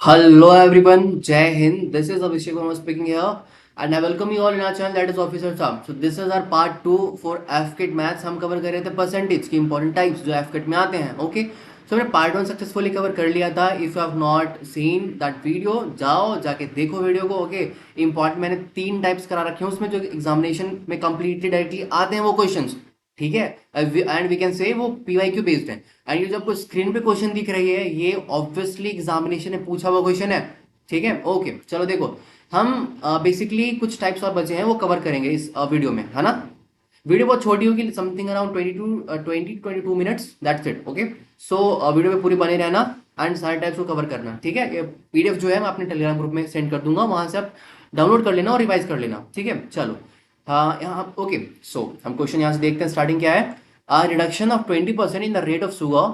Hello everyone, Jai Hind. This is Abhishek Verma speaking here, and I welcome you all in our channel that is Officer Sum. So this is our part 2 for FKIT Maths. हम cover कर रहे थे percentage की important types जो FKIT में आते हैं. Okay, सो हमने पार्ट 1 सक्सेसफुली कवर कर लिया था. If you have not seen that video, जाओ जाके देखो वीडियो को. ओके, इंपॉर्टेंट मैंने 3 टाइप्स करा रखे हैं उसमें जो एग्जामिनेशन में कंप्लीटली डायरेक्टली आते हैं वो क्वेश्चंस. ठीक है, एंड वी कैन से वो PYQ बेस्ड है. एंड ये जो आपको स्क्रीन पे क्वेश्चन दिख रही है ये ऑब्वियसली एग्जामिनेशन में पूछा हुआ क्वेश्चन है. ठीक है, ओके, चलो देखो हम बेसिकली कुछ टाइप्स और बचे हैं वो कवर करेंगे इस वीडियो में, है ना. वीडियो बहुत छोटी होगी, something around 22 minutes, that's it. Okay, so video में पूरी बने रहना एंड सारे टाइप्स को कवर करना. ठीक है, ये PDF जो है मैं अपने टेलीग्राम ग्रुप में सेंड कर दूंगा, वहां से आप डाउनलोड कर लेना और रिवाइज कर लेना. ठीक है, चलो. हाँ, यहाँ ओके. सो हम क्वेश्चन यहाँ से देखते हैं. स्टार्टिंग क्या है? A reduction of 20% in the rate of sugar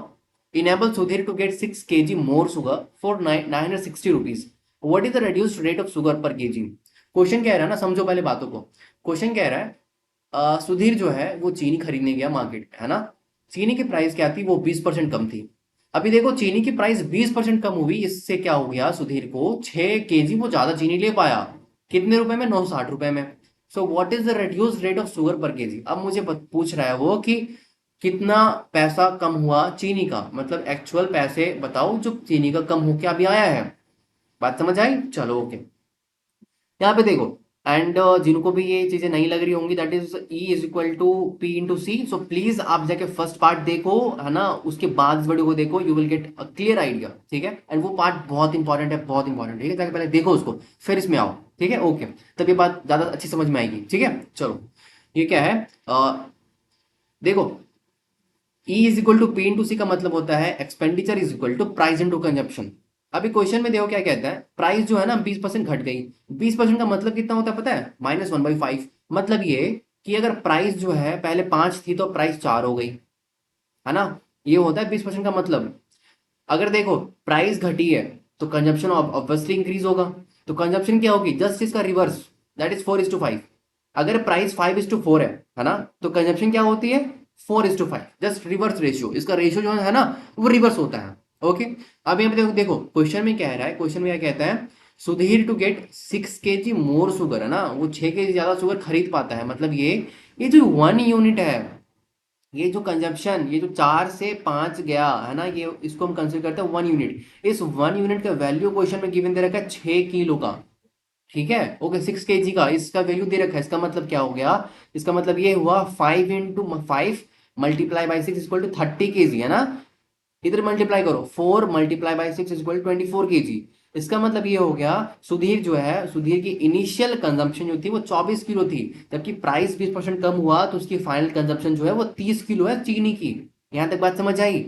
enables Sudhir to get 6 kg more sugar for 960 rupees. What is the reduced rate of sugar per kg? Question कह रहा है ना, समझो पहले बातों को. क्वेश्चन कह रहा है सुधीर जो है वो चीनी खरीदने गया मार्केट में, है ना. चीनी की प्राइस क्या थी? वो 20% कम थी. अभी देखो चीनी की प्राइस 20% कम हुई, इससे क्या हो गया? सुधीर को 6 kg वो ज्यादा चीनी ले पाया. कितने रुपए में? 960 रुपए में. So what is the reduce rate of sugar पर केजी? अब मुझे पूछ रहा है वो कि कितना पैसा कम हुआ चीनी का, मतलब एक्चुअल पैसे बताओ जो चीनी का कम होके अभी आया है. बात समझ आई? चलो ओके. यहाँ पे देखो, एंड जिनको भी ये चीजें नहीं लग रही होंगी, that is E = P × C. So please आप जाके फर्स्ट पार्ट देखो, है ना, उसके बाद इस वीडियो को देखो, you will get a clear idea. ठीक है, एंड वो पार्ट बहुत इंपॉर्टेंट है, बहुत इंपॉर्टेंट. ठीक है, जाके पहले देखो उसको, फिर इसमें आओ. ठीक है, ओके, तब ये बात ज्यादा अच्छी समझ में आएगी. ठीक है, चलो. ये क्या है? देखो, E = P × C का मतलब होता है expenditure is equal to price into consumption. अभी क्वेश्चन में देखो क्या कहता है, प्राइस जो है ना 20% घट गई. 20% का मतलब कितना होता है पता है? -1/5. मतलब ये कि अगर प्राइस जो है पहले 5 थी तो प्राइस 4 हो गई, है ना. ये होता है 20% का मतलब. अगर देखो प्राइस घटी है तो कंजप्शन ऑब्वियसली इंक्रीज होगा. तो कंजप्शन क्या होगी? जस्ट इसका रिवर्स, दैट इज 4:5. अगर प्राइस 5:4 है ना, तो कंजप्शन क्या होती है? 4:5. जस्ट रिवर्स रेशियो, इसका रेशियो जो है ना वो रिवर्स होता है. ओके, अब यहाँ पे देखो, देखो क्वेश्चन में क्या है रहा है. क्वेश्चन में क्या कहता है? Sudhir to get 6 kg more sugar, है ना, वो 6 kg ज्यादा शुगर खरीद पाता है. मतलब ये जो 1 यूनिट है, ये जो कंजप्शन, ये जो 4 से 5 गया है ना, ये इसको हम कंसिडर करते हैं 1 यूनिट. इस 1 यूनिट का वैल्यू क्वेश्चन में गिवन दे रखा है 6 किलो का. ठीक है, ओके, 6 kg का इसका वैल्यू दे रखा है. इसका मतलब क्या हो गया? इसका मतलब ये हुआ 5 × 5 मल्टीप्लाई बाई 6 = 30 kg, है ना. इधर मल्टीप्लाई करो, 4 × 6 = 24 kg. इसका मतलब ये हो गया सुधीर जो है, सुधीर की इनिशियल कंजम्पशन जो थी वो 24 किलो थी, जबकि प्राइस 20% कम हुआ तो उसकी फाइनल कंजम्पशन जो है वो 30 किलो है चीनी की. यहां तक बात समझ आई?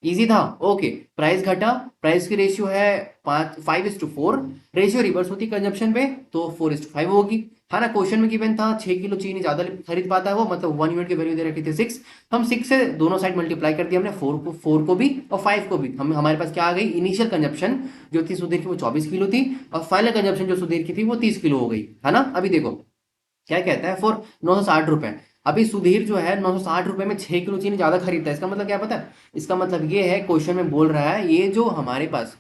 इजी था. ओके, प्राइस घटा, प्राइस की रेशियो है 5:4. रेशियो रिवर्स होती कंजप्शन पे तो 4:5 होगी, है ना. क्वेश्चन में गिवन था 6 किलो चीनी ज्यादा खरीद पाता है वो, मतलब 1 यूनिट की वैल्यू दे रखी थी 6. हम 6 से दोनों साइड मल्टीप्लाई कर दिया हमने, 4 को भी और 5 को भी. हम हमारे पास क्या आ गई? इनिशियल कंजप्शन जो थी सुधीर की वो 24 किलो थी, और फाइनल कंजप्शन जो सुधीर की थी वो 30 किलो हो गई, है ना. अभी देखो क्या कहता है, फॉर 960 रुपए. अभी सुधीर जो है 960 रुपए में 6 किलो चीनी ज्यादा खरीदता है. इसका मतलब क्या पता है? इसका मतलब ये है, क्वेश्चन में बोल रहा है ये जो हमारे पास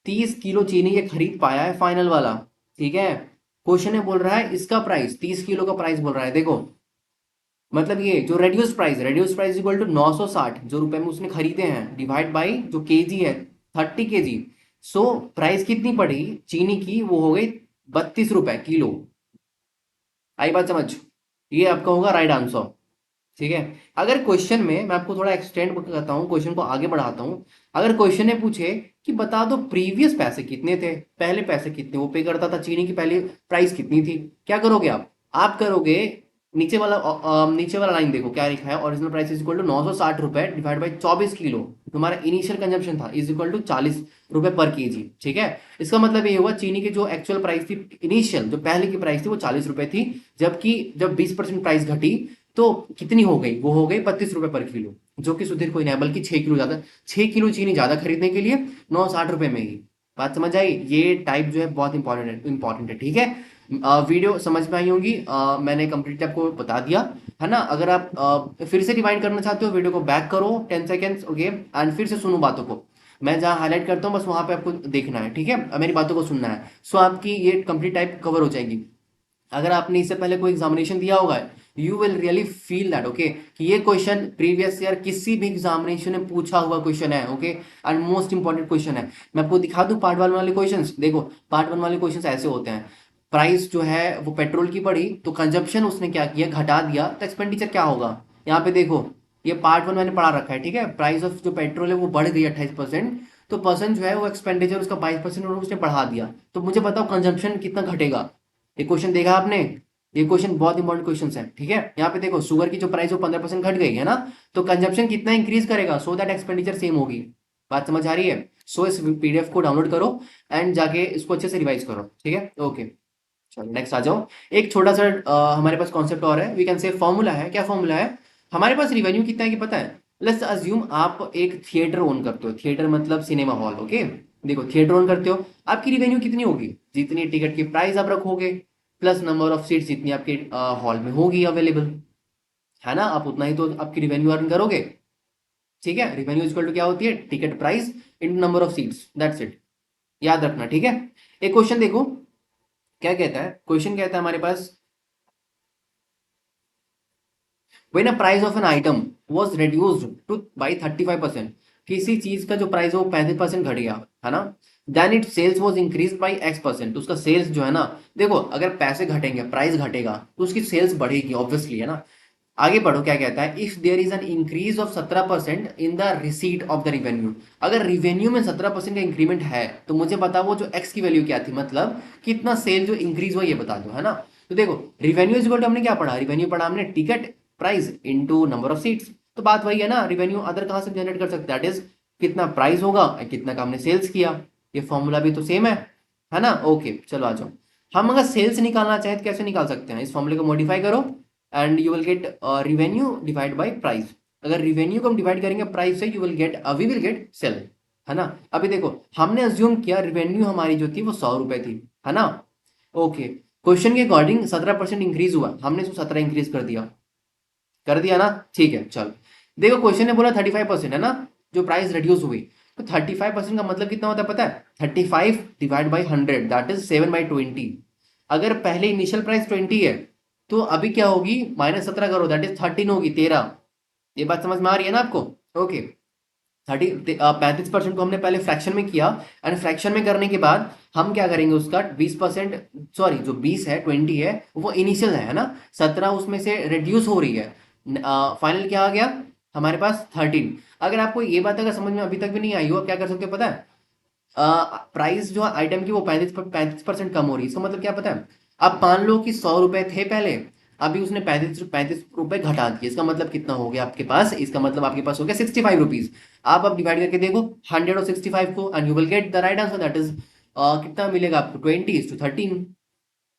30 किलो चीनी ये खरीद पाया है फाइनल वाला. ठीक है, क्वेश्चन में बोल रहा है इसका प्राइस 30 किलो का प्राइस बोल रहा है. देखो मतलब ये जो रेड्यूस प्राइस इक्वल टू 960 जो रुपए में उसने खरीदे हैं, डिवाइड बाई जो केजी है 30 kg. सो प्राइस कितनी पड़ी चीनी की? वो हो गई 32 रुपए किलो. आई बात समझ? ये आपका होगा राइट आंसर. ठीक है, अगर क्वेश्चन में मैं आपको थोड़ा एक्सटेंड करता हूँ, क्वेश्चन को आगे बढ़ाता हूँ. अगर क्वेश्चन ने पूछे कि बता दो प्रीवियस पैसे कितने थे, पहले पैसे कितने वो पे करता था चीनी की, पहले प्राइस कितनी थी, क्या करोगे आप करोगे नीचे वाला लाइन देखो क्या लिखा है. Original price is equal to 960 रुपए डिवाइड बाई 24 किलो. तुम्हारा इनिशियल कंजप्शन था इज इक्वल टू 40 रुपए पर केजी. ठीक है, इसका मतलब ये हुआ चीनी की जो एक्चुअल प्राइस थी इनिशियल, जो पहले की प्राइस थी वो 40 रुपए थी, जबकि जब 20% प्राइस घटी तो कितनी हो गई? वो हो गई 32 रुपए पर किलो, जो कि सुधीर को इनेबल की 6 किलो ज्यादा, 6 किलो चीनी ज्यादा खरीदने के लिए 960 रुपए में ही. बात समझ आई? ये टाइप जो है बहुत इंपॉर्टेंट है. ठीक है, वीडियो समझ में आई होगी. मैंने कंप्लीट आपको बता दिया, है ना. अगर आप फिर से रिवाइंड करना चाहते हो वीडियो को बैक करो 10 सेकेंड्स, ओके, एंड फिर से सुनो बातों को. मैं जहाँ हाईलाइट करता हूँ बस वहां पे आपको देखना है, ठीक है, मेरी बातों को सुनना है। सो आपकी ये कंप्लीट टाइप कवर हो जाएगी। अगर आपने इससे पहले कोई एग्जामिनेशन दिया होगा, you will really feel that, okay, कि ये क्वेश्चन प्रीवियस ईयर किसी भी एग्जामिनेशन में पूछा हुआ क्वेश्चन है, okay, and most important question है। मैं आपको दिखा दूं पार्ट वन वाले क्वेश्चन। देखो, पार्ट वन वाले क्वेश्चन ऐसे होते हैं, प्राइस जो है वो पेट्रोल की बढ़ी तो कंजप्शन उसने क्या किया, घटा दिया, तो एक्सपेंडिचर क्या होगा। यहाँ पे देखो, ये पार्ट वन मैंने पढ़ा रखा है, ठीक है, प्राइस ऑफ जो पेट्रोल है वो बढ़ गई 28%, तो पर्सन जो है वो एक्सपेंडिचर उसका 22% उसने बढ़ा दिया, तो मुझे बताओ कंजम्पशन कितना घटेगा। ये क्वेश्चन देखा आपने, ये क्वेश्चन बहुत इंपॉर्टेंट क्वेश्चन है, ठीक है। यहाँ पे देखो, शुगर की जो प्राइस वो 15% घट गई है ना, तो कंजप्शन कितना इंक्रीज करेगा, सो दैट एक्सपेंडिचर सेम होगी। बात समझ आ रही है। सो इस पीडीएफ को डाउनलोड करो एंड जाके इसको अच्छे से रिवाइज करो, ठीक है, ओके। चलो नेक्स्ट आ जाओ। एक छोटा सा हमारे पास कॉन्सेप्ट और है, वी कैन से फॉर्मूला है। क्या फॉर्मूला है हमारे पास, रिवेन्यू कितना है कि पता है। लेट्स अज्यूम आप एक थिएटर ओन करते हो, थिएटर मतलब सिनेमा हॉल, ओके। देखो, थिएटर ओन करते हो, आपकी रिवेन्यू कितनी होगी, जितनी टिकट की प्राइस आप रखोगे प्लस नंबर ऑफ सीट्स जितनी आपके हॉल में होगी अवेलेबल, है ना, आप उतना ही तो आपकी रिवेन्यू अर्न करोगे, ठीक है। रिवेन्यू इक्वल टू क्या होती है, ticket price in number of seats, that's it, याद रखना, ठीक है। एक क्वेश्चन देखो, क्या कहता है क्वेश्चन, कहता है हमारे पास, when a price of an item was reduced to by 35%, किसी चीज का जो प्राइस है वो 35% घट गया, है ना, then it sales was increase by X%, तो उसका सेल्स जो है ना, देखो अगर पैसे घटेंगे प्राइस घटेगा तो उसकी सेल्स बढ़ेगी ऑब्वियसली, है ना। आगे पढ़ो, क्या कहता है, if there is an increase of 17% in the receipt of the revenue, अगर रिवेन्यू में 17% का इंक्रीमेंट है तो मुझे बताओ वो जो एक्स की वैल्यू क्या थी, मतलब कितना सेल जो इंक्रीज हुआ ये बता दो, है ना। तो देखो, रिवेन्यू इज इक्वल टू, हमने क्या पढ़ा, रिवेन्यू पढ़ा हमने ticket price into number of seats, तो बात वही है ना, रिवेन्यू अदर कहां से जनरेट कर सकते हैं, दैट इज कितना प्राइस होगा कितना का हमने सेल्स किया, ये फॉर्मूला भी तो सेम है ना, ओके। चलो आ जाओ, हम अगर सेल्स निकालना चाहें तो कैसे निकाल सकते हैं, इस फॉर्मूले को मॉडिफाई करो and you will get revenue divide by price. अगर रिवेन्यू को हम डिवाइड करेंगे प्राइस से, you will get we will get sale, है ना। अभी देखो, हमने अज्यूम किया रिवेन्यू हमारी जो थी वो 100 रुपए थी, है ना, ओके। क्वेश्चन के अकॉर्डिंग 17% इंक्रीज हुआ, हमने इसको 17 इंक्रीज कर दिया ना, ठीक है। चलो देखो, क्वेश्चन ने बोला 35%, है ना, जो प्राइस रिड्यूस हुई, तो 35% का मतलब कितना होता है पता है, 35 डिवाइड बाई 100, दैट इज 7/20। अगर पहले इनिशियल प्राइस 20 है तो अभी क्या होगी, -17 करो, दैट इज 13 होगी, 13। ये बात समझ में आ रही है ना आपको, ओके। 35% को हमने पहले फ्रैक्शन में किया, एंड फ्रैक्शन में करने के बाद हम क्या करेंगे, उसका 20%, सॉरी जो 20 है, 20 है वो इनिशियल है ना, 17 उसमें से रिड्यूस हो रही है, फाइनल क्या आ गया हमारे पास 13। अगर आपको ये बात अगर समझ में अभी तक भी नहीं आई हो, आप क्या कर सकते हो पता है, प्राइस जो आइटम की वो 35% कम हो रही है, इसका मतलब क्या पता है, अब मान लो कि 100 रुपए थे पहले, अभी उसने 35 रुपए घटा दिए, इसका मतलब कितना हो गया आपके पास, इसका मतलब आपके पास हो गया 65 रुपीज। आप अब डिवाइड करके देखो 100 और 65 को, and you will get the right answer, that is कितना मिलेगा आपको, 20:13,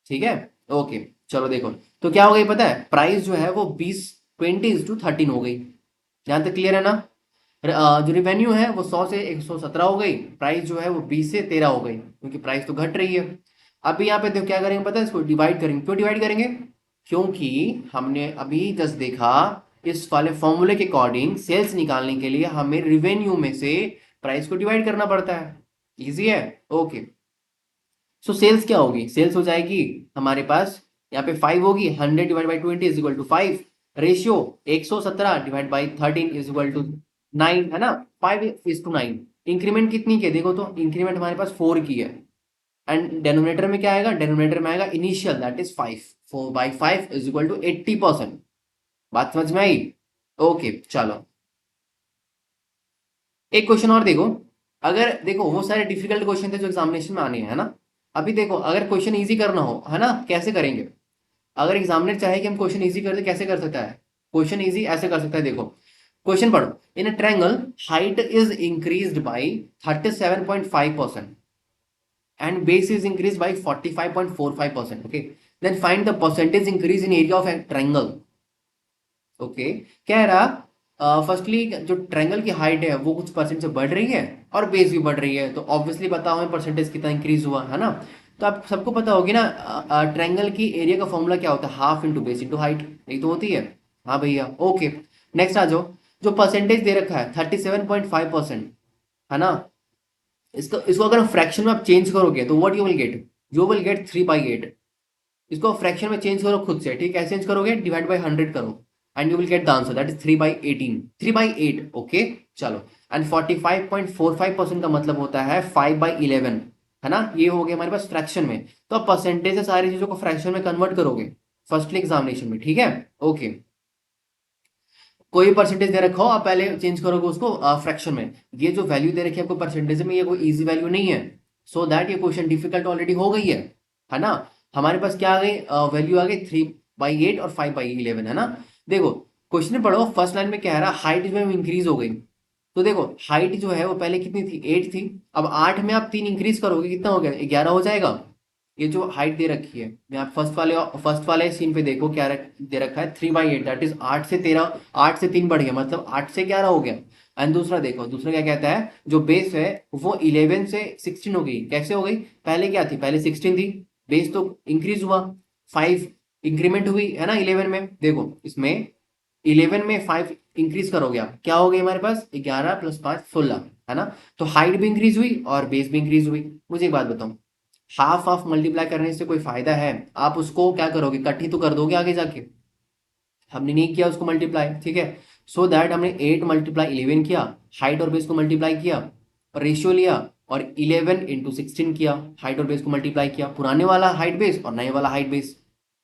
ठीक है, ओके। चलो देखो, तो क्या हो गई पता है, प्राइस जो है वो 20:13 हो गई, यहां तक क्लियर है ना। जो रिवेन्यू है वो 100 से 117 हो गई, प्राइस जो है वो 20 से 13 हो गई, क्योंकि प्राइस तो घट रही है। अभी यहाँ पे देखो क्या करेंगे पता है, इसको डिवाइड करेंगे, क्यों डिवाइड करेंगे, क्योंकि हमने अभी जस्ट देखा, इस वाले फॉर्मूले के अकॉर्डिंग सेल्स निकालने के लिए हमें रिवेन्यू में से प्राइस को डिवाइड करना पड़ता है, इजी है, ओके। सो सेल्स क्या होगी, सेल्स हो जाएगी हमारे पास, यहाँ पे 5 होगी, 100 divide by 20 is equal to 5, ratio 117 divide by 13 is equal to 9, है ना, 5:9। इंक्रीमेंट कितनी की है देखो, तो इंक्रीमेंट हमारे पास 4 की है, एंड डेनोमिनेटर में क्या आएगा, डेनोमिनेटर में आएगा initial, that is 5, 4/5 is equal to 80%। बात समझ में आई, ओके। चलो एक क्वेश्चन और देखो, अगर देखो वो सारे डिफिकल्ट क्वेश्चन थे जो एग्जामिनेशन में आने हैं, है ना। अभी देखो, अगर क्वेश्चन इजी करना हो, है ना, कैसे करेंगे, अगर एग्जामिनर चाहे कि हम क्वेश्चन इजी कर दे, कैसे कर सकता है, क्वेश्चन इजी ऐसे कर सकता है, देखो क्वेश्चन पढ़ो, in a triangle height is increased by 37.5% and base is increased by 45.45%, okay, then find the percentage increase in area of a triangle, okay. कह रहा फर्स्टली जो ट्रायंगल की हाइट है वो कुछ परसेंट से बढ़ रही है और बेस भी बढ़ रही है, तो ऑब्वियसली बताओ हमें परसेंटेज कितना इंक्रीज हुआ, है ना। तो आप सबको पता होगी ना, ट्रायंगल की एरिया का फॉर्मूला क्या होता है, half into base into height, एक तो होती है, हाँ भैया, ओके। नेक्स्ट आ जाओ, जो परसेंटेज दे रखा है 37.5%, है ना, इसको इसको अगर फ्रैक्शन में आप चेंज करोगे तो व्हाट यू विल गेट 3/8। इसको फ्रैक्शन में चेंज करो खुद से, ठीक है, कैसे चेंज करोगे, डिवाइड बाय 100 करो and you will get the answer that is 3/18, 3/8। Okay चलो। एंड 45.45% का मतलब होता है 5/11, है ना, ये हो गया हमारे पास फ्रैक्शन में। तो आप परसेंटेज से सारी चीजों को फ्रैक्शन में कन्वर्ट करोगे फर्स्टली एग्जामिनेशन में, ठीक है। ओके, कोई परसेंटेज दे रखा हो, आप पहले चेंज करोगे उसको फ्रैक्शन में। ये जो वैल्यू दे रखी है आपको परसेंटेज में, ये कोई इजी वैल्यू नहीं है, सो दैट ये क्वेश्चन डिफिकल्ट ऑलरेडी हो गई है ना। हमारे पास क्या आ गई, वैल्यू आ गई 3/8 और 5/11, है ना। देखो क्वेश्चन में पढ़ो, फर्स्ट लाइन में क्या है रहा, हाइट में इंक्रीज हो गई। तो देखो हाइट जो है वो पहले कितनी थी, 8 थी। अब 8 में आप 3 इंक्रीज करोगे, कितना हो गया, 11 हो जाएगा। ये जो हाइट दे रखी है, मैं आप फर्स्ट वाले सीन पे देखो क्या दे रखा है, 3/8 दैट इज 8 से 13, 8 से 3 बढ़ गया, मतलब 8 से 11 हो गया। एंड दूसरा देखो, दूसरा क्या कहता है, जो बेस है वो 11 से 16 हो गई। कैसे हो गई, पहले क्या थी, पहले 16 थी, बेस तो इंक्रीज हुआ, 5 इंक्रीमेंट हुई, है ना 11 में। देखो इसमें 11 में 5 इंक्रीज करोगे आप, क्या हो गई हमारे पास, 11 + 5 16, है ना। तो हाइट भी इंक्रीज हुई और बेस भी इंक्रीज हुई। मुझे एक बात बताओ, हाफ ऑफ मल्टीप्लाई करने से कोई फायदा है, आप उसको क्या करोगे, कट ही तो कर दोगे आगे जाके। हमने नहीं किया उसको मल्टीप्लाई, ठीक है। सो दैट हमने 8 × 11 किया, हाइट और बेस को मल्टीप्लाई किया, रेशियो लिया, और 11 × 16 किया, हाइट और बेस को मल्टीप्लाई किया, पुराने वाला हाइट बेस और नए वाला हाइट बेस।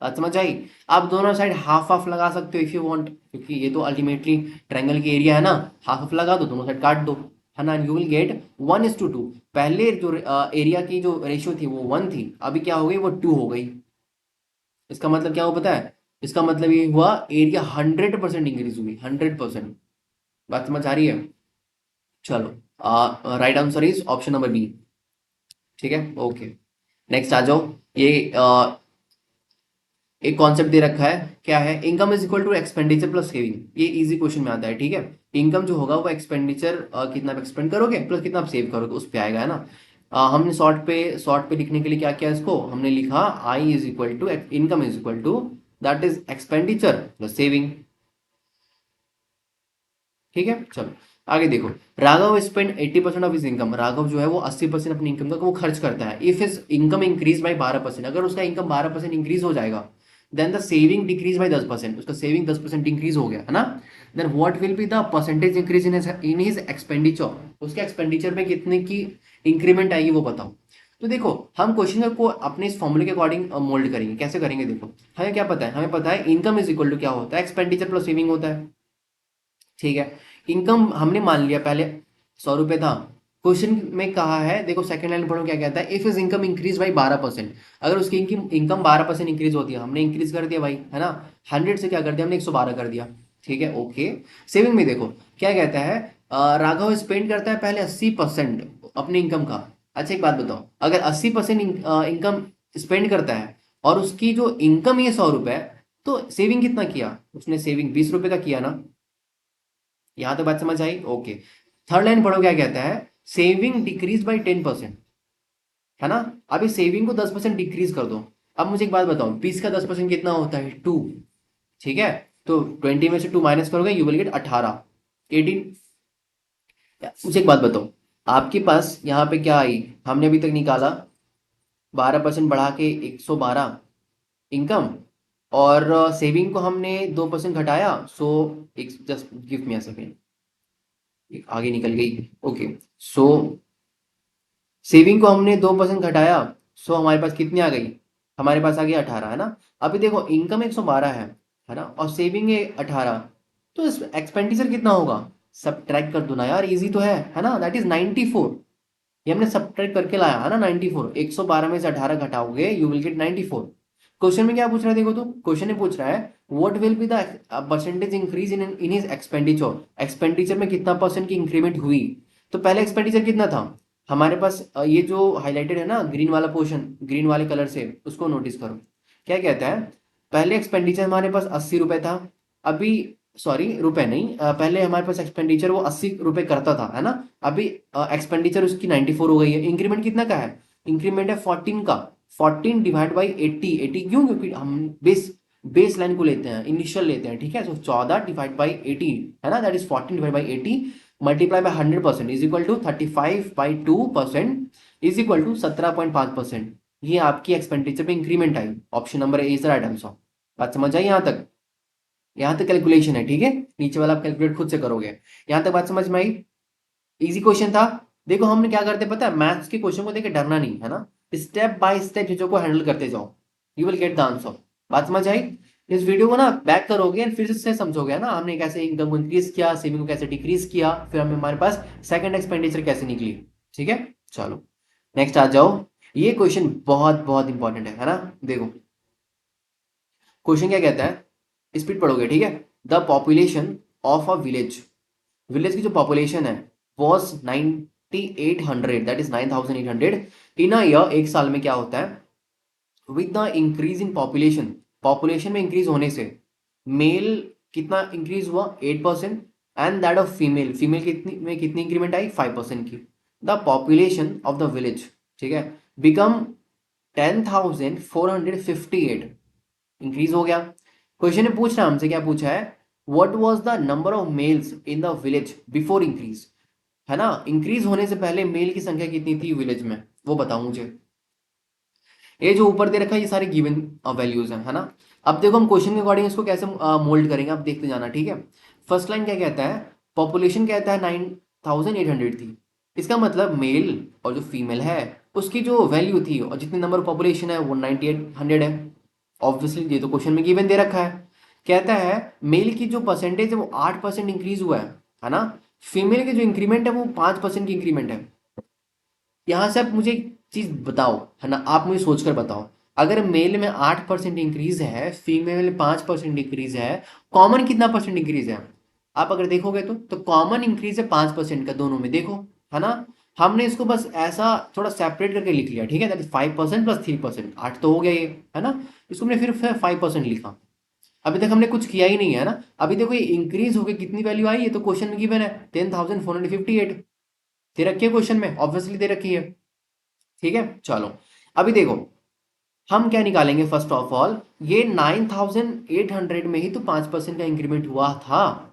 बात समझ आई। आप दोनों साइड हाफ हाफ लगा सकते हो इफ यू वांट, क्योंकि ये तो अल्टीमेटली ट्रायंगल की एरिया है ना। हाफ हाफ लगा दो, दोनों साइड काट दो, है ना, यू विल गेट 1:2। पहले जो एरिया की जो रेशियो थी वो 1 थी, अभी क्या हो गई, वो 2 हो गई। इसका मतलब क्या हुआ पता है, इसका मतलब ये हुआ एरिया 100% इंक्रीज हुई, 100%। बात समझ आ रही है। चलो, right answer is option number B, ठीक है। ओके, नेक्स्ट आ जाओ। ये एक कॉन्सेप्ट दे रखा है, क्या है, income is equal to expenditure plus saving. ये इजी क्वेश्चन में आता है, ठीक है। इनकम जो होगा वो एक्सपेंडिचर कितना आप एक्सपेंड करोगे प्लस कितना आप सेव करोगे उस पे आएगा, है ना। हमने शॉर्ट पे लिखने के लिए क्या किया, इसको हमने लिखा I is equal to income is equal to that is expenditure plus saving, ठीक है। चलो आगे देखो, Raghav spend 80% of his income. Raghav जो है वो 80% अपनी इनकम का वो खर्च करता है। If his income increase by 12%, अगर उसका इनकम 12% इंक्रीज हो जाएगा, then the saving decrease by 10%, उसका सेविंग 10% इंक्रीज हो गया, है ना। Then what will be the percentage increase in his expenditure, उसके एक्सपेंडिचर में कितने की इंक्रीमेंट आएगी वो बताओ। तो देखो हम क्वेश्चन को अपने इस फॉर्मूले के अकॉर्डिंग मोल्ड करेंगे। कैसे करेंगे, देखो हमें क्या पता है, हमें पता है इनकम इज इक्वल टू क्या होता है, एक्सपेंडिचर प्लस सेविंग होता है, ठीक है। इनकम हमने मान लिया पहले 100 रुपये था। क्वेश्चन में कहा है, देखो सेकंड लाइन पढ़ो क्या कहता है, if is income increase by 12%, अगर उसकी इनकम 12% इंक्रीज होती है, हमने इंक्रीज कर दिया भाई, है ना, 100 से क्या कर दिया हमने, 112 कर दिया, ठीक है। ओके, सेविंग में देखो क्या कहता है, राघव स्पेंड करता है पहले 80% अपनी इनकम का। अच्छा एक बात बताओ, अगर 80% इनकम स्पेंड करता है और उसकी जो इनकम ये 100 रुपए, तो सेविंग कितना किया उसने, सेविंग 20 रुपए का किया ना। यहां तक बात समझ आई। ओके, थर्ड लाइन पढ़ो क्या कहता है, सेविंग डिक्रीज बाई 10%, है ना। अभी सेविंग को 10% डिक्रीज कर दो। अब मुझे एक बात बताओ, 20 का 10% कितना होता है, 2, ठीक है। तो 20 में से 2 माइनस करोगे, यू विल गेट 18, 18। मुझे एक बात बताओ, आपके पास यहाँ पे क्या आई, हमने अभी तक निकाला 12% बढ़ा के 112 इनकम, और सेविंग को हमने 2% घटाया, सो एक just give me a second, आगे निकल गई। ओके, सो सेविंग को हमने 2% घटाया, सो हमारे पास कितनी आ गई, हमारे पास आ गई 18, है ना। अभी देखो इनकम 112 है ना, और सेविंग है 18, तो इस एक्सपेंडिचर कितना होगा, सब्ट्रैक्ट कर दो ना यार, इजी तो है ना, दैट इज 94। ये हमने सब्ट्रैक्ट करके लाया है ना 94, 112 में से 18 घटाओगे यू विल गेट 94। क्वेश्चन में क्या पूछ रहा है, देखो तो क्वेश्चन में पूछ रहा है what will be the percentage increase in his expenditure, expenditure में कितना परसेंट की इंक्रीमेंट हुई। तो पहले एक्सपेंडिचर कितना था हमारे पास, ये जो हाईलाइटेड है ना ग्रीन वाला पोर्शन, ग्रीन वाले कलर से उसको नोटिस करो। क्या कहता है, पहले एक्सपेंडिचर हमारे पास 80 रुपए था, अभी, सॉरी रुपए नहीं, पहले हमारे पास एक्सपेंडिचर वो 80 रुपए करता था, है ना। अभी एक्सपेंडिचर उसकी 94 हो गई है। इंक्रीमेंट कितना का है, इंक्रीमेंट है 14 का, 14 डिवाइड बाई 80, 80 क्यों, क्योंकि हम बेस लाइन को लेते हैं, इनिशियल लेते हैं, ठीक है। सो 14 डिवाइड बाई 80, है ना, that is 14 divide by 80। Multiply by 100% is equal to 35/2% is equal to 17.5%। ये आपकी एक्सपेंडिचर पे इंक्रीमेंट आई। Option number A is the right answer. बात समझ आई यहाँ तक? यहाँ तक कैलकुलेशन है, ठीक है, नीचे वाला आप कैलकुलेट खुद से करोगे। यहाँ तक बात समझ में आई? इजी क्वेश्चन था। देखो हमने क्या करते पता है, मैथ्स के क्वेश्चन को देख के डरना नहीं है ना, स्टेप बाय स्टेप चीजों को हैंडल करते जाओ, you will get the answer. बात समझ आई? इस वीडियो को ना बैक करोगे और फिर से समझोगे ना, हमने कैसे इनकम को इंक्रीज किया, सेविंग को कैसे डिक्रीज किया, फिर हमारे पास सेकंड एक्सपेंडिचर कैसे निकली। ठीक है, चलो नेक्स्ट आ जाओ। ये क्वेश्चन बहुत बहुत इंपॉर्टेंट है ना। देखो क्वेश्चन क्या कहता है, स्पीड पढ़ोगे, ठीक है। The population of a village, village की जो पॉपुलेशन है was 9800, that is 9800 in a year. एक साल में क्या होता है, with the increase in population, population में इंक्रीज होने से मेल कितना इंक्रीज हुआ 8%, and that of female, female कितनी में कितनी इंक्रीमेंट आई 5% की। The population of the village, ठीक है, बिकम 10,458, इंक्रीज हो गया। क्वेश्चन ने पूछ रहा है हमसे, क्या पूछा है, what was the number of males in the village before increase, है ना, इंक्रीज होने से पहले मेल की संख्या कितनी थी विलेज में, वो बताओ मुझे। ये जो ऊपर दे रखा है ये सारे गिवन वैल्यूज हैं, है ना। अब देखो हम क्वेश्चन के अकॉर्डिंग इसको कैसे मोल्ड करेंगे, आप देखते जाना, ठीक है। फर्स्ट लाइन क्या कहता है, पॉपुलेशन कहता है 9,800 थी, इसका मतलब मेल और जो फीमेल है उसकी जो वैल्यू थी और जितनी नंबर ऑफ पॉपुलेशन है वो 9800 है। ऑब्वियसली ये तो क्वेश्चन में गिवन दे रखा है। कहता है मेल की जो परसेंटेज है वो 8% इंक्रीज हुआ है ना। फीमेल की जो इंक्रीमेंट है वो 5% की इंक्रीमेंट है। यहाँ से आप मुझे एक चीज बताओ, है ना, आप मुझे सोचकर बताओ, अगर मेल में 8% इंक्रीज है, फीमेल में 5% इंक्रीज है, कॉमन कितना परसेंट इंक्रीज है? आप अगर देखोगे तो कॉमन इंक्रीज है 5% का दोनों में, देखो, है ना। हमने इसको बस ऐसा थोड़ा सेपरेट करके लिख लिया, ठीक है, दैट इज 5% प्लस 3%, 8 तो हो गया ये, है ना। इसको हमने फिर 5% लिखा। अभी तक हमने कुछ किया ही नहीं है ना। अभी देखो ये इंक्रीज होकर कितनी वैल्यू आई, ये तो क्वेश्चन में गिवन है 10,458 दे रखी है क्वेश्चन में, ऑब्वियसली दे रखी है। ठीक है, चलो अभी देखो हम क्या निकालेंगे, फर्स्ट ऑफ ऑल ये 9,800 में ही तो 5% का इंक्रीमेंट हुआ था,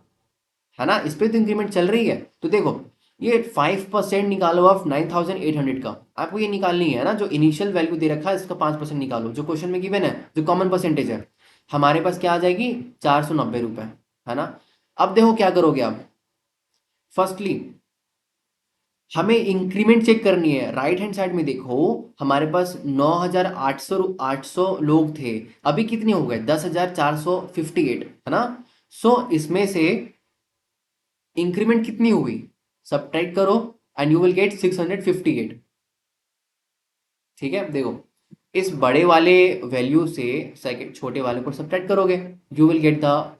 है ना, इस पे तो इंक्रीमेंट चल रही है। तो देखो ये 5% निकालो ऑफ 9,800 का, आपको ये निकालनी है ना, जो इनिशियल वैल्यू दे रखा है इसका 5% निकालो, जो क्वेश्चन में गिवन है, जो कॉमन परसेंटेज है, हमारे पास क्या आ जाएगी 490 रुपए, है ना। अब देखो क्या करोगे आप, फर्स्टली हमें इंक्रीमेंट चेक करनी है। राइट हैंड साइड में देखो हमारे पास 9,800 लोग थे, अभी कितने हो गए 10,458, है ना। सो इसमें से इंक्रीमेंट कितनी हुई, सब्ट्रैक्ट करो एंड यू विल गेट 658। ठीक है, देखो इस बड़े वाले वैल्यू से सेकंड छोटे वाले को सब्ट्रैक्ट करोगे, यू विल गेट द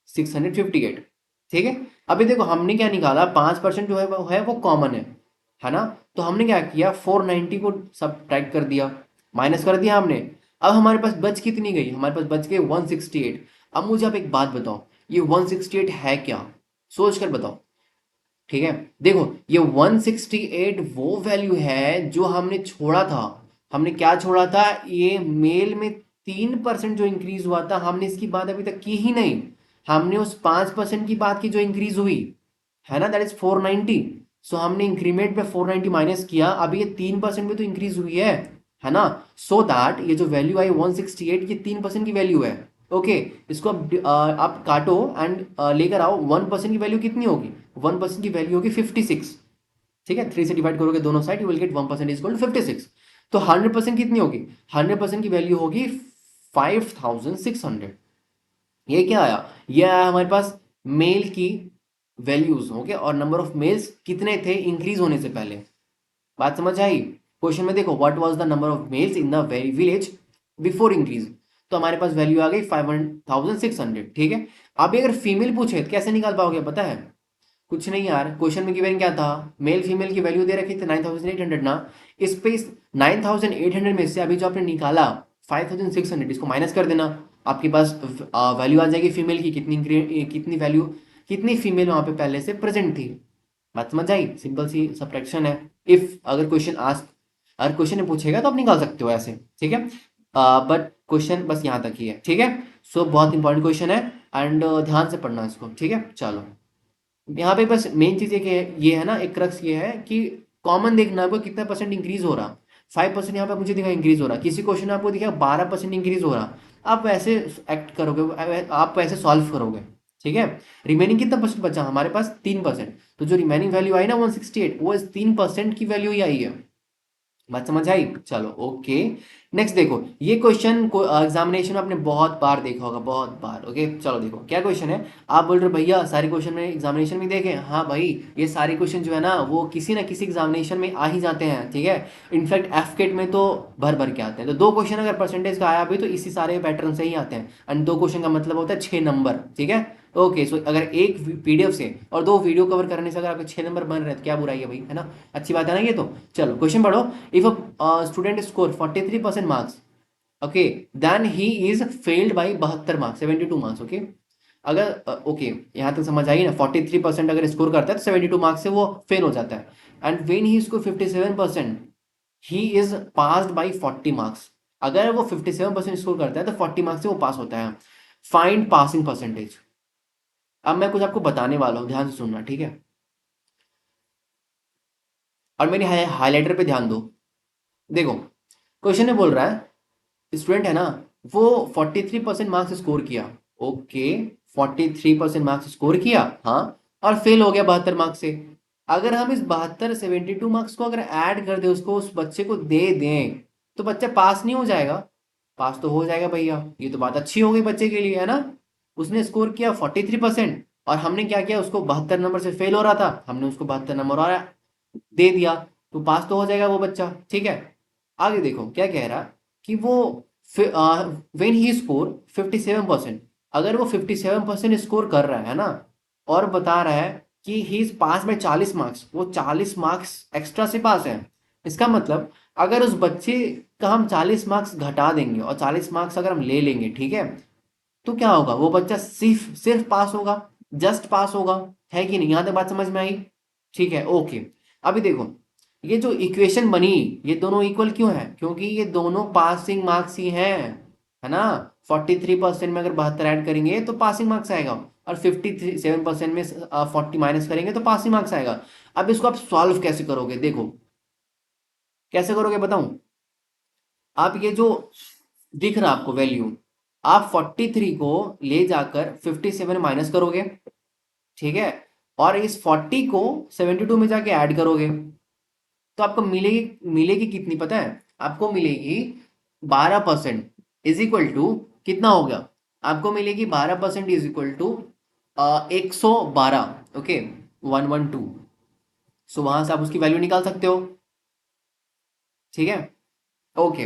658। ठीक है, अभी देखो हमने क्या निकाला, 5% जो है वो कॉमन है ना। तो हमने क्या किया 490 को सब्ट्रैक्ट कर दिया, माइनस कर दिया हमने। अब हमारे पास बच कितनी गई, हमारे पास बच गए 168। अब मुझे आप एक बात बताओ, ये 168 है क्या, सोच कर बताओ। ठीक है, देखो ये 168 वो वैल्यू है जो हमने छोड़ा था। हमने क्या छोड़ा था, ये मेल में 3% जो इंक्रीज हुआ था, हमने इसकी बात अभी तक की ही नहीं। हमने उस 5% की बात की जो इंक्रीज हुई, है ना, दैट इज 490। सो हमने इंक्रीमेंट पे 490 माइनस किया, अभी ये 3% में तो इंक्रीज हुई है ना। सो दैट ये जो वैल्यू आई 168, ये 3% की वैल्यू है। ओके, इसको आप काटो एंड लेकर आओ, 1% की वैल्यू कितनी होगी, 1% की वैल्यू होगी 56। ठीक है, 3 से डिवाइड करोगे दोनों side, you will get 1% is equal to 56। तो 100% कितनी होगी, 100% की वैल्यू होगी 5,600। ये क्या आया, ये आया हमारे पास मेल की वैल्यूज, ओके, और नंबर ऑफ मेल्स कितने थे इंक्रीज होने से पहले। बात समझ आई? क्वेश्चन में देखो what was the number of males in the village before increase, तो हमारे पास वैल्यू आ गई 5,600। ठीक है, अभी अगर फीमेल पूछे तो कैसे निकाल पाओगे पता है, कुछ नहीं यार, क्वेश्चन में गिवन क्या था, मेल फीमेल की वैल्यू दे रखी थी 9,800 ना। इस पे 9,800 में से अभी जो आपने निकाला 5,600, इसको माइनस कर देना, आपके पास वैल्यू आ जाएगी फीमेल की, कितनी वैल्यू, कितनी फीमेल वहां पे पहले से प्रेजेंट थी। बात समझ आई, सिंपल सी सब्ट्रैक्शन है। इफ अगर क्वेश्चन में पूछेगा तो आप निकाल सकते हो ऐसे, ठीक है। बट क्वेश्चन बस यहाँ तक ही है, ठीक है। सो बहुत इंपॉर्टेंट क्वेश्चन है एंड ध्यान से पढ़ना इसको, ठीक है, चलो। यहाँ पे बस मेन चीज ये है ना, एक क्रक्स ये है कि कॉमन देखना आपको कितना परसेंट इंक्रीज हो रहा। 5% यहाँ पे मुझे दिखा इंक्रीज हो रहा, किसी क्वेश्चन में आपको दिखा 12% इंक्रीज हो रहा। आप वैसे एक्ट करोगे, आप वैसे सॉल्व करोगे। ठीक है। रिमेनिंग कितना परसेंट बचा हमारे पास? 3%। तो जो रिमेनिंग वैल्यू आई ना 168, वो इस 3% की वैल्यू ही आई है। बात समझ आई? चलो ओके। नेक्स्ट देखो, ये क्वेश्चन को एग्जामिनेशन में आपने बहुत बार देखा होगा, बहुत बार। ओके चलो देखो क्या क्वेश्चन है। आप बोल रहे हो भैया सारे क्वेश्चन में एग्जामिनेशन में देखे? हाँ भाई, ये सारे क्वेश्चन जो है ना वो किसी ना किसी एग्जामिनेशन में आ ही जाते हैं। ठीक है। इनफैक्ट एफकेट में तो भर भर के आते हैं। तो दो क्वेश्चन अगर परसेंटेज का आया भी तो इसी सारे पैटर्न से ही आते हैं। एंड दो क्वेश्चन का मतलब होता है 6 नंबर। ठीक है। ओके सो अगर एक पीडीएफ से और दो वीडियो कवर करने से अगर आपके 6 नंबर बन रहे हैं तो क्या बुराई है भाई, है ना? अच्छी बात है ना ये तो। चलो क्वेश्चन पढ़ो। If a student score 43% marks, okay, then he is failed by 72 marks, 72 marks, okay। अगर ओके यहाँ तक समझ आई ना, 43% अगर स्कोर करता है तो 72 मार्क्स से वो फेल हो जाता है। And when he score 57%, he is passed by 40 marks. अगर वो 57% स्कोर करता है तो 40 मार्क्स से वो पास होता है। Find passing percentage. अब मैं कुछ आपको बताने वाला हूँ, ध्यान से सुनना, ठीक है? और मेरी हाईलाइटर पे ध्यान दो। देखो क्वेश्चन में बोल रहा है स्टूडेंट है ना, वो 43% मार्क्स स्कोर किया। ओके, 43% मार्क्स स्कोर किया, हाँ, और फेल हो गया 72 मार्क्स से। अगर हम इस 72 मार्क्स को अगर ऐड कर दे, उसको उस बच्चे को दे दें, तो बच्चा पास नहीं हो जाएगा? पास तो हो जाएगा भैया। ये तो बात अच्छी हो गई बच्चे के लिए, है ना? उसने स्कोर किया 43%, और हमने क्या किया, उसको 72 नंबर से फेल हो रहा था, हमने उसको 72 नंबर और दे दिया, तो पास तो हो जाएगा वो बच्चा। ठीक है। आगे देखो क्या कह रहा, कि वो वेन ही स्कोर 57%, अगर वो 57% स्कोर कर रहा है ना, और बता रहा है कि he is pass by 40 marks, वो 40 मार्क्स एक्स्ट्रा से पास है। इसका मतलब अगर उस बच्चे का हम 40 मार्क्स घटा देंगे और 40 मार्क्स अगर हम ले लेंगे, ठीक है, तो क्या होगा, वो बच्चा सिर्फ सिर्फ पास होगा, जस्ट पास होगा। है कि नहीं? यहां तक बात समझ में आई? ठीक है ओके। अभी देखो ये जो इक्वेशन बनी, ये दोनों इक्वल क्यों है? क्योंकि ये दोनों पासिंग मार्क्स ही हैं, है ना? 43% में अगर 72 ऐड करेंगे तो पासिंग मार्क्स आएगा, और 57% में 40 माइनस करेंगे तो पासिंग मार्क्स आएगा। अब इसको आप सॉल्व कैसे करोगे? देखो कैसे करोगे बताऊं। आप ये जो दिख रहा आपको वैल्यू, आप 43 को ले जाकर 57 माइनस करोगे, ठीक है, और इस 40 को 72 में जाके ऐड करोगे, तो आपको मिलेगी मिलेगी कितनी पता है? आपको मिलेगी 12% इज इक्वल टू, कितना हो गया? आपको मिलेगी 12% इज इक्वल टू 112। ओके, 112। सो वहां से आप उसकी वैल्यू निकाल सकते हो। ठीक है ओके।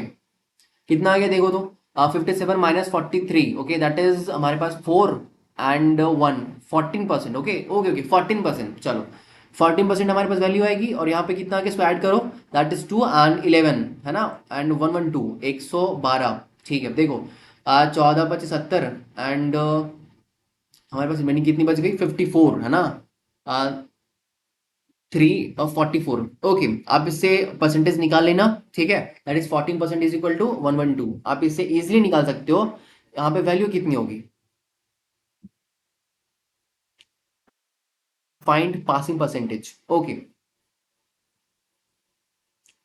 कितना आ गया देखो तो, 57 - 43, ओके, दैट इज हमारे पास 4 and 1, 14%। Okay okay okay 14%। चलो 14% हमारे पास वैल्यू आएगी, और यहाँ पे कितना आ गया, इसको ऐड करो, दैट इज 2 and 11, है ना? एंड 112, 112। ठीक है देखो 14 × 25 = 70, एंड हमारे पास रिमेनिंग कितनी बच गई, 54, है ना? 3 और 44। ओके, आप इससे परसेंटेज निकाल लेना। ठीक है, that is 14% is equal to 112। आप इससे इजिली निकाल सकते हो। यहाँ पे वैल्यू कितनी होगी? Find passing percentage. ओके,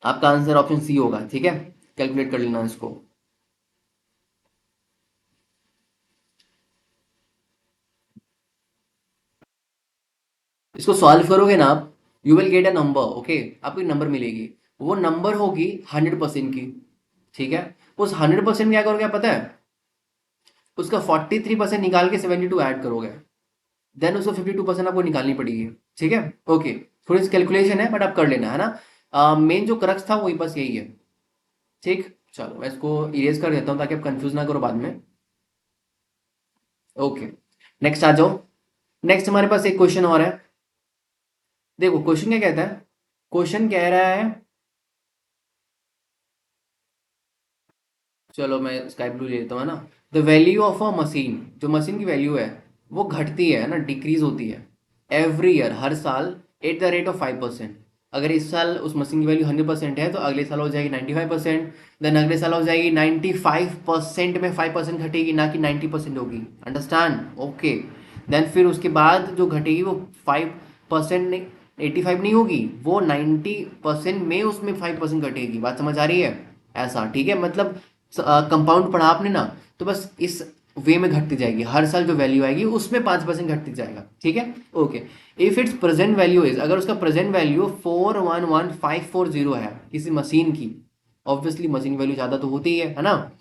आपका आंसर ऑप्शन सी होगा। ठीक है, कैलकुलेट कर लेना इसको। इसको सॉल्व करोगे ना आप, you will get a number. Okay, आपको एक नंबर मिलेगी, वो नंबर होगी 100% की। ठीक है, उस 100% क्या करोगे आप पता है? उसका 43% निकाल के 72 ऐड करोगे, देन उसको 52% आपको निकालनी पड़ेगी। ठीक है ओके। थोड़ी सी कैलकुलेशन है बट आप कर लेना, है ना? मेन जो क्रक्स था वही बस यही है। ठीक, चलो मैं इसको इरेज कर देता हूँ ताकि आप कंफ्यूज ना करो बाद में। ओके, नेक्स्ट आ जाओ। नेक्स्ट हमारे पास एक क्वेश्चन और है। देखो क्वेश्चन क्या कहता है, क्वेश्चन कह रहा है, चलो मैं स्काई ब्लू ले लेता हूँ, है ना? The value of a machine, जो मशीन की वैल्यू है वो घटती है ना, डिक्रीज होती है एवरी ईयर, हर साल, एट द रेट ऑफ 5%। अगर इस साल उस मशीन की वैल्यू 100% है तो अगले साल हो जाएगी 95%, देन अगले साल हो जाएगी 95% में 5% घटेगी, ना कि 90% होगी। अंडरस्टैंड? ओके। देन फिर उसके बाद जो घटेगी वो 5% नहीं, 85 नहीं होगी, वो 90% में उसमें 5% घटेगी। बात समझ आ रही है? ऐसा, ठीक है, मतलब कंपाउंड पढ़ा आपने ना, तो बस इस वे में घटती जाएगी, हर साल जो वैल्यू आएगी उसमें 5% घटती जाएगा, ठीक है। Okay, if it's present value is, अगर उसका प्रेजेंट वैल्यू 411540 है किसी मशीन की, ऑब्वियसली मशीन वैल्यू ज्यादा तो होती है ना,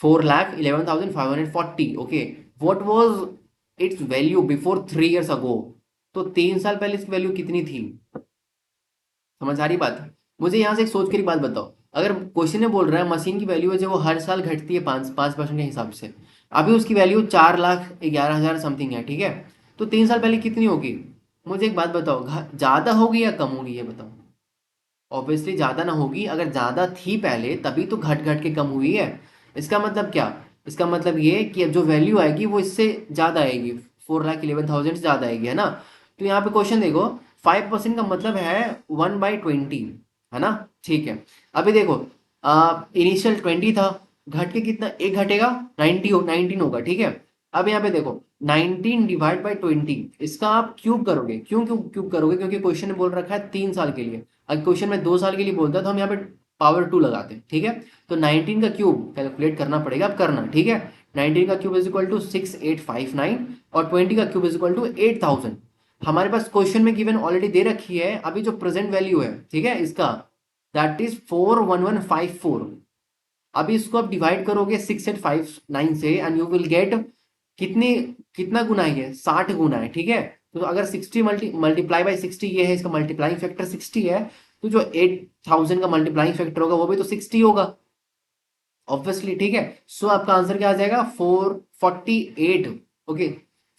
4,11,540, okay, what was it's value before 3 years अगो, तो 3 साल पहले इसकी वैल्यू कितनी थी? समझ आ रही बात? मुझे यहाँ से एक सोच कर बात बताओ, अगर क्वेश्चन में बोल रहा है मशीन की वैल्यू है जो वो हर साल घटती है 5% के हिसाब से, अभी उसकी वैल्यू 4,11,000 समथिंग है, ठीक है, तो 3 साल पहले कितनी होगी? मुझे एक बात बताओ, ज्यादा होगी या कम होगी, ये बताओ। ऑब्वियसली ज्यादा ना होगी, अगर ज्यादा थी पहले तभी तो घट घट के कम हुई है। इसका मतलब क्या? इसका मतलब ये कि अब जो वैल्यू आएगी वो इससे ज्यादा आएगी, 4,11,000 से ज्यादा आएगी, है ना। तो यहाँ पे क्वेश्चन देखो, 5% का मतलब है 1/20, है ना। ठीक है, अभी देखो, इनिशियल 20 था, घट के कितना एक घटेगा, 19 होगा, ठीक है। अब यहाँ पे देखो, 19 डिवाइड बाई 20, इसका आप क्यूब करोगे, क्यों क्यों क्यूब करोगे? क्योंकि क्वेश्चन ने बोल रखा है 3 साल के लिए, अगर क्वेश्चन में 2 साल के लिए बोलता है तो हम यहाँ पे पावर 2 लगाते हैं, ठीक है। तो 19 का क्यूब कैलकुलेट करना पड़ेगा, अब करना, ठीक है। 19 का क्यूब इज इक्वल टू 6859, और 20 का क्यूब इज इक्वल टू 8000। हमारे पास क्वेश्चन में गिवन ऑलरेडी दे रखी है अभी जो प्रेजेंट वैल्यू है, ठीक है, इसका, दैट इज 41154। अभी इसको आप डिवाइड करोगे 6859 से, एंड यू विल गेट कितनी, कितना गुना है ये, 60 गुना है, ठीक है। तो अगर 60 मल्टीप्लाई बाई 60 ये है, इसका मल्टीप्लाइंग फैक्टर 60 है, तो जो 8000 का मल्टीप्लाइंग फैक्टर होगा वो भी तो 60 होगा, ऑब्वियसली, ठीक है। सो आपका आंसर क्या आ जाएगा, 448, ओके,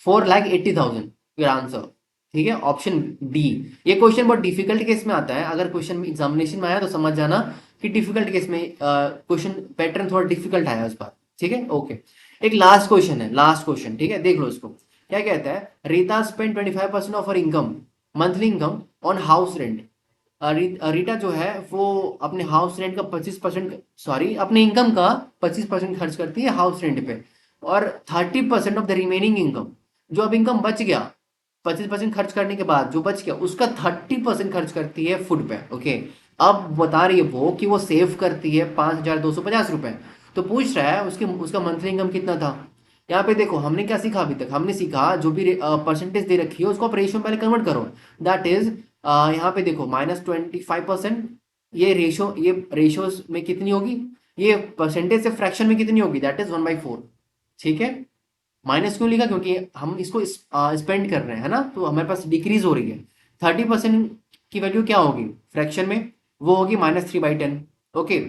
4,80,000 योर आंसर, ठीक है, ऑप्शन डी। ये क्वेश्चन बहुत डिफिकल्ट केस में आता है, अगर क्वेश्चन एग्जामिनेशन में आया तो समझ जाना कि डिफिकल्ट केस में क्वेश्चन पैटर्न थोड़ा डिफिकल्ट आया इस बार, ठीक है। ओके, एक लास्ट क्वेश्चन है, लास्ट क्वेश्चन, ठीक है, देख लो इसको। क्या कहता है, Rita spend 25% of her income, monthly income, on house rent. Rita जो है वो अपने हाउस रेंट का 25%, सॉरी, अपने इनकम का 25% खर्च करती है हाउस रेंट पे, और 30% ऑफ द रिमेनिंग इनकम, जो अब इनकम बच गया 25% खर्च करने के बाद जो बच गया उसका 30% खर्च करती है फूड पे, ओके। अब बता रही है वो कि वो सेव करती है 5,250 रुपए, तो पूछ रहा है उसके उसका मंथली इनकम कितना था। यहाँ पे देखो हमने क्या सीखा, अभी तक हमने सीखा जो भी परसेंटेज दे रखी है उसको आप रेशियो में पहले कन्वर्ट करो, दैट इज, यहाँ पे देखो -25%, ये रेशियोज में कितनी होगी, ये परसेंटेज से फ्रैक्शन में कितनी होगी, दैट इज 1/4, ठीक है। माइनस क्यों लिखा, क्योंकि हम इसको स्पेंड कर रहे हैं, है ना, तो हमारे पास डिक्रीज हो रही है। 30% की वैल्यू क्या होगी फ्रैक्शन में, वो होगी -3/10, ओके।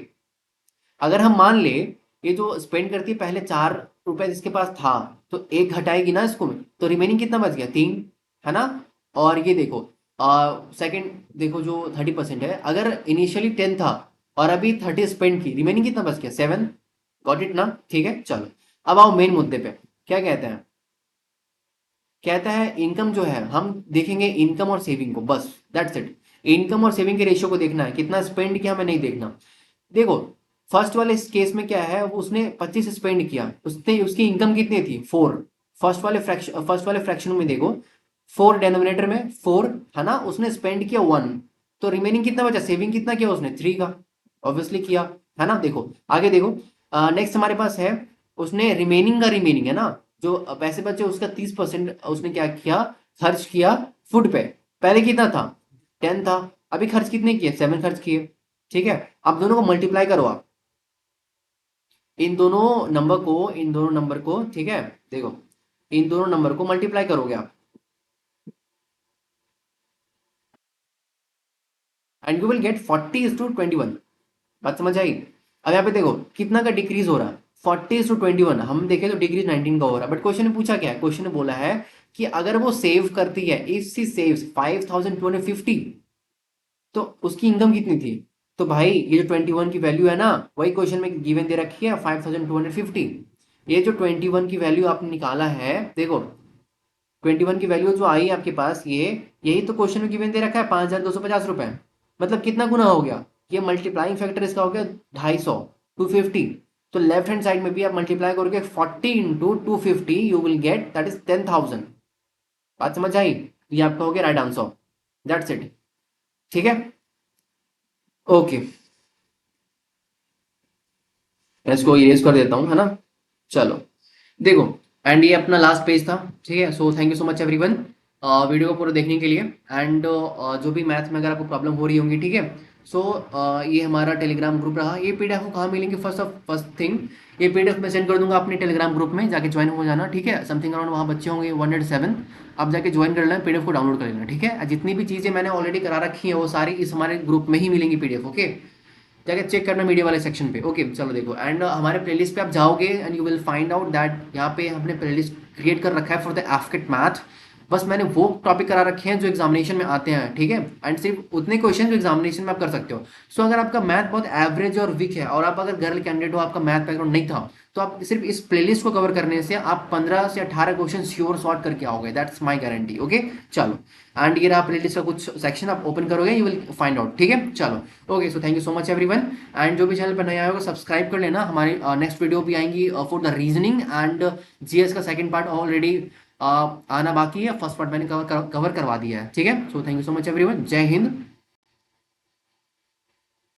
अगर हम मान ले ये जो स्पेंड करती है पहले 4 रुपए जिसके पास था, तो एक घटाएगी ना इसको में, तो रिमेनिंग कितना बच गया, 3, है ना। और ये देखो, सेकंड देखो, जो 30% है, अगर इनिशियली 10 था और अभी 30 स्पेंड की, रिमेनिंग कितना बच गया, 7। गॉट इट ना, ठीक है, चलो। अब आओ मेन मुद्दे पे, क्या कहते हैं, कहता है इनकम जो है हम देखेंगे इनकम और सेविंग को, बस दैट्स इट। इनकम और सेविंग के रेशियो को देखना है, कितना स्पेंड किया हमें नहीं देखना। देखो, फर्स्ट वाले इस केस में क्या है, वो उसने 25 स्पेंड किया, उसने उसकी इनकम कितनी थी, 4। फर्स्ट वाले फ्रैक्शन में देखो, 4 डिनोमिनेटर में 4, है ना, उसने स्पेंड किया 1, तो रिमेनिंग कितना बचा, सेविंग कितना किया उसने, 3 का, ऑब्वियसली किया, है ना। देखो आगे देखो, नेक्स्ट हमारे पास है, उसने रिमेनिंग का रिमेनिंग, है ना, जो पैसे बचे उसका 30% उसने क्या किया, खर्च किया फूड पे। पहले कितना था, 10 था, अभी खर्च कितने किए, 7 खर्च किए, ठीक है। अब दोनों को मल्टीप्लाई करो आप, इन दोनों नंबर को, ठीक है, देखो, इन दोनों नंबर को मल्टीप्लाई करोगे आप, एंड यू विल गेट 40:21। बात समझ आई? अब यहाँ पे देखो कितना का डिक्रीज हो रहा है, 40:21, हम देखें तो डिक्रीज 19 का हो रहा है, बट क्वेश्चन ने पूछा क्या है, क्वेश्चन ने बोला है कि अगर वो सेव करती है, इफ सी सेव्स 5,250, तो उसकी इनकम कितनी थी। तो भाई ये जो 21 की वैल्यू है ना, वही क्वेश्चन में गिवन दे रखी है 5,250। ये जो 21 की वैल्यू आपने निकाला है, देखो 21 की वैल्यू जो आई आपके पास, ये यही तो क्वेश्चन में गिवन दे रखा है, 5,250 रुपए, मतलब कितना गुना हो गया, ये मल्टीप्लाइंग फैक्टर इसका हो गया 250, 250। तो लेफ्ट हैंड साइड में भी आप मल्टीप्लाई करोगे 40 into 250 you will get that is 10,000। बात समझ आई? ये आपका हो गया राइट आंसर। That's it. ठीक है, ओके, मैं इसको इरेज कर देता हूँ, है ना। चलो देखो, एंड ये अपना लास्ट पेज था। ठीक है, so thank you so much everyone video को पूरा देखने के लिए। एंड जो भी मैथ में अगर आपको प्रॉब्लम हो रही होंगी, ठीक है, सो ये हमारा टेलीग्राम ग्रुप रहा। ये पीडीएफ को कहाँ मिलेंगे? फर्स्ट थिंग, ये पीडीएफ मैं सेंड कर दूंगा अपने टेलीग्राम ग्रुप में, जाके ज्वाइन हो जाना। ठीक है, समथिंग अराउंड वहाँ बच्चे होंगे 107, आप जाके ज्वाइन कर लेना, पीडीएफ को डाउनलोड कर लेना। ठीक है, जितनी भी चीज़ें मैंने ऑलरेडी करा रखी हैं वो सारी इस हमारे ग्रुप में ही मिलेंगी पीडीएफ। ओके, जाके चेक करना मीडिया वाले सेक्शन पे। ओके चलो देखो, एंड हमारे प्लेलिस्ट पे आप जाओगे and you will find out that यहाँ पे हमने प्लेलिस्ट क्रिएट कर रखा है फॉर द एफकेट मैथ। बस मैंने वो टॉपिक करा रखे हैं जो एग्जामिनेशन में आते हैं। ठीक है, एंड सिर्फ उतने क्वेश्चन जो एग्जामिनेशन में आप कर सकते हो। सो अगर आपका मैथ बहुत एवरेज और वीक है और आप अगर गर्ल कैंडिडेट हो, आपका मैथ बैकग्राउंड नहीं था, तो आप सिर्फ इस प्लेलिस्ट को कवर करने से आप 15 से 18 क्वेश्चन श्योर सॉर्ट करके आओगे। That's my guarantee. ओके चलो, एंड ये रहा प्लेलिस्ट का कुछ सेक्शन, आप ओपन करोगे यू विल फाइंड आउट। ठीक है चलो, okay, so thank you so much everyone. And जो भी चैनल पर नया होगा सब्सक्राइब कर लेना। हमारी नेक्स्ट वीडियो भी आएंगी for the reasoning and GS का सेकंड पार्ट ऑलरेडी आना बाकी है। फर्स्ट पार्ट मैंने कवर करवा दिया है। ठीक है, so thank you so much everyone. जय हिंद।